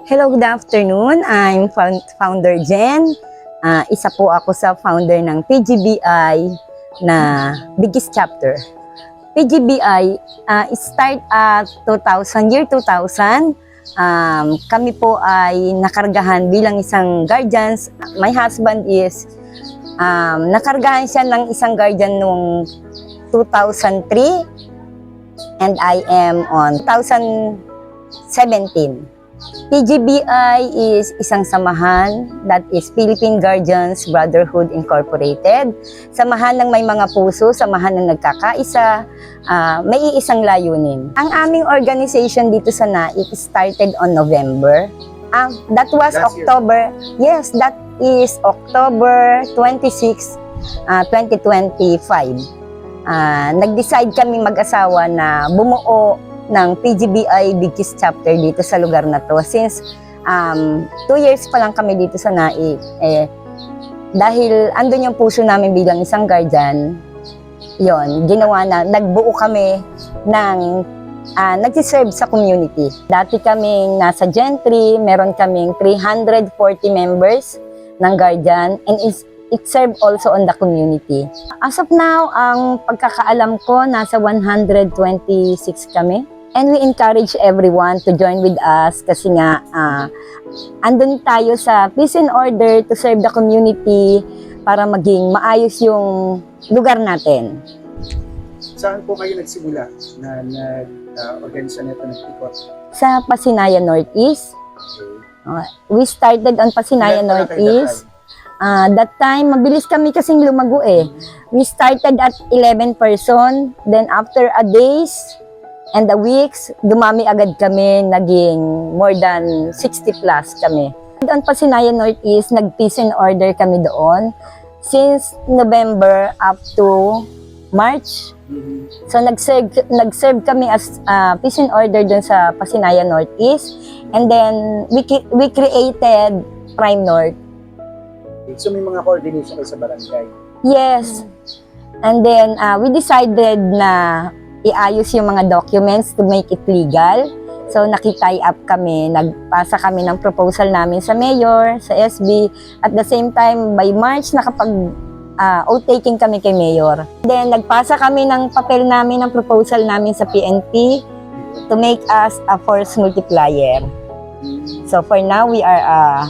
Hello, good afternoon. I'm Founder Jen. Isa po ako sa founder ng PGBI na biggest chapter. PGBI start at year 2000. Kami po ay nakargahan bilang isang guardians. My husband is nakargahan siya ng isang guardian noong 2003 and I am on 2017. PGBI is isang samahan, that is Philippine Guardians Brotherhood Incorporated. Samahan ng may mga puso, samahan ng nagkakaisa, may iisang layunin. Ang aming organization dito sa NAIC started on November. That was October. Yes, that is October 26, 2025. Nag-decide kami mag-asawa na bumuo ng PGBI biggest chapter dito sa lugar na to. Since 2 years pa lang kami dito sa NAIC, dahil andun yung puso namin bilang isang guardian, yon ginawa na, nagbuo kami ng nagsiserve sa community. Dati kaming nasa Gentry, meron kaming 340 members ng guardian, and it served also on the community. As of now, ang pagkakaalam ko, nasa 126 kami. And we encourage everyone to join with us kasi nga andun tayo sa peace and order to serve the community para maging maayos yung lugar natin. Saan po kayo nagsimula na nag-organisa nito ng ikot? Sa Pasinayan Northeast. We started on Pasinayan Northeast. That time, mabilis kami kasing lumago eh. We started at 11 person, then after a days and the weeks, dumami agad kami, naging more than 60 plus kami. On Pasinayan Northeast, nag-peace and order kami doon since November up to March. So nag-serve kami as peace and order doon sa Pasinayan Northeast, and then we created Prime North. So may mga coordination kayo sa barangay? Yes. And then we decided na iayos yung mga documents to make it legal. So nakitay up kami, nagpasa kami ng proposal namin sa mayor, sa SB. At the same time, by March, oath-taking kami kay mayor. Then nagpasa kami ng papel namin, ng proposal namin sa PNP to make us a force multiplier. So for now, we are a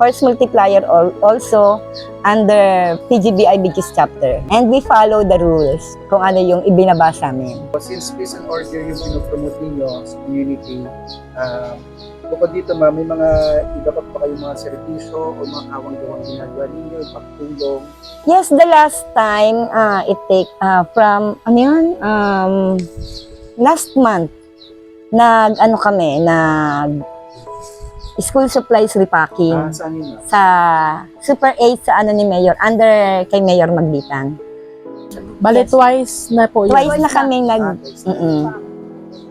force multiplier also under PGBI biggest chapter, and we follow the rules kung ano yung ibinabasa namin. Since peace and order yung pinopromote ninyo sa community, bukod dito may mga iba pa kayong mga servisyo o mga kawang-gawang ginagawa ninyo, pagtulong? Yes, the last time it take from last month nag school supplies repacking. Saan yun? Sa Super 8 sa ni Mayor, under kay Mayor Maglitan. Bale, twice na po yun. Twice na kami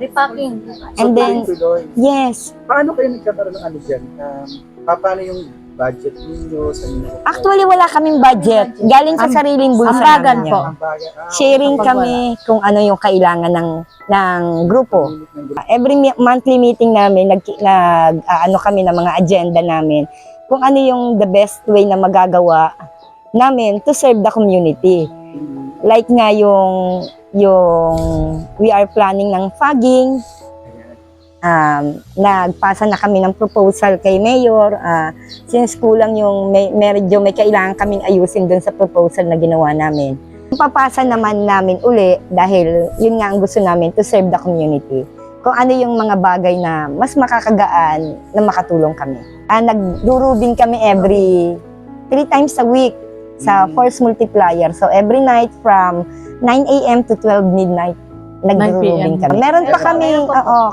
repacking. And then, yes. Paano kayo nagkakaroon ng dyan? Paano yung budget ninyo? Actually, wala kaming budget. Galing sa sariling bulsa ambagan namin po. yun. Sharing kami kung ano yung kailangan ng grupo. Every monthly meeting namin, kami ng mga agenda namin, kung ano yung the best way na magagawa namin to serve the community. Like nga yung we are planning ng fogging. Nagpasa na kami ng proposal kay Mayor. Since kulang yung medyo may kailangan kaming ayusin dun sa proposal na ginawa namin. Papasa naman namin uli dahil yun nga ang gusto namin, to serve the community. Kung ano yung mga bagay na mas makakagaan na makatulong kami. Nagdurubin kami every 3 times a week sa force multiplier. So every night from 9 a.m. to 12 midnight, nagdurubin kami. Meron pa kami,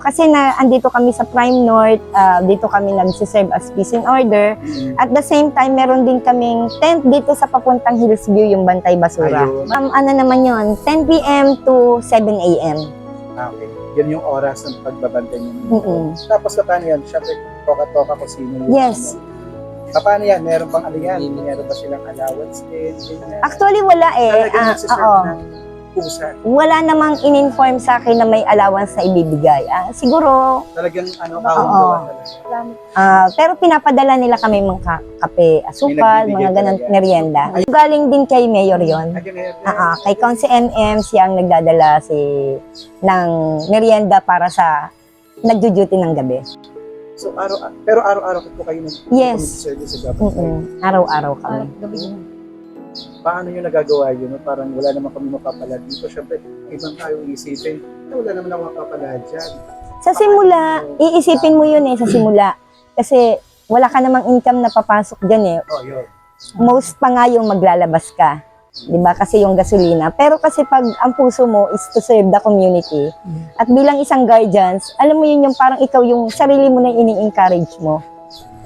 kasi andito kami sa Prime North, dito kami nagsiserve as peace and order. At the same time, meron din kaming tent dito sa papuntang Hillsview, yung Bantay Basura. Ano naman yun, 10 p.m. to 7 a.m. Okay. Yun yung oras ng pagbabantay niyo. Tapos paano yan? Siyempre, toka-toka ko sino yung... Yes. Paano yan? Meron bang Meron ba silang allowance din? Actually, wala eh. pusa. Wala namang in-inform sa akin na may allowance na ibibigay. Siguro, Talagang Oo. kawang gawa talaga. pero pinapadala nila kami mga kape, asukal, May mga nagbibigay ganun talaga. merienda. Galing din kay Mayor yon. Kay Consi MM siyang nagdadala ng merienda para sa nagjo-duty ng gabi. So, pero araw-araw po kayo Yes. service sa government. Araw-araw kami. Paano nyo nagagawa yun? No? Parang wala naman kami mapapala dito. Siyempre, ibang tayo isipin na wala naman ako mapapala dyan. Sa simula, iisipin mo yun sa simula. Kasi wala ka namang income na papasok dyan Oh, yun. Most pa nga yung maglalabas ka. 'Di ba? Kasi yung gasolina. Pero kasi pag ang puso mo is to serve the community, at bilang isang guardians, alam mo yun yung parang ikaw yung sarili mo na ini-encourage mo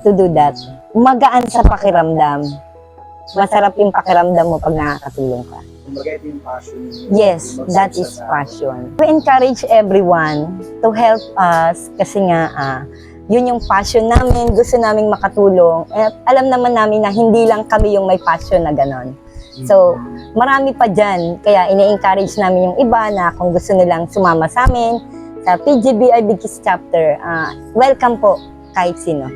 to do that. Magaan sa pakiramdam. Masarap yung pakiramdam mo pag nakakatulong ka. Kumbaga, ito yung passion. Yes, that is passion. We encourage everyone to help us kasi nga yun yung passion namin, gusto naming makatulong. At alam naman namin na hindi lang kami yung may passion na ganon. So, marami pa dyan. Kaya ine-encourage namin yung iba na kung gusto nilang sumama sa amin sa PGBI Big Kids Chapter, welcome po kahit sino.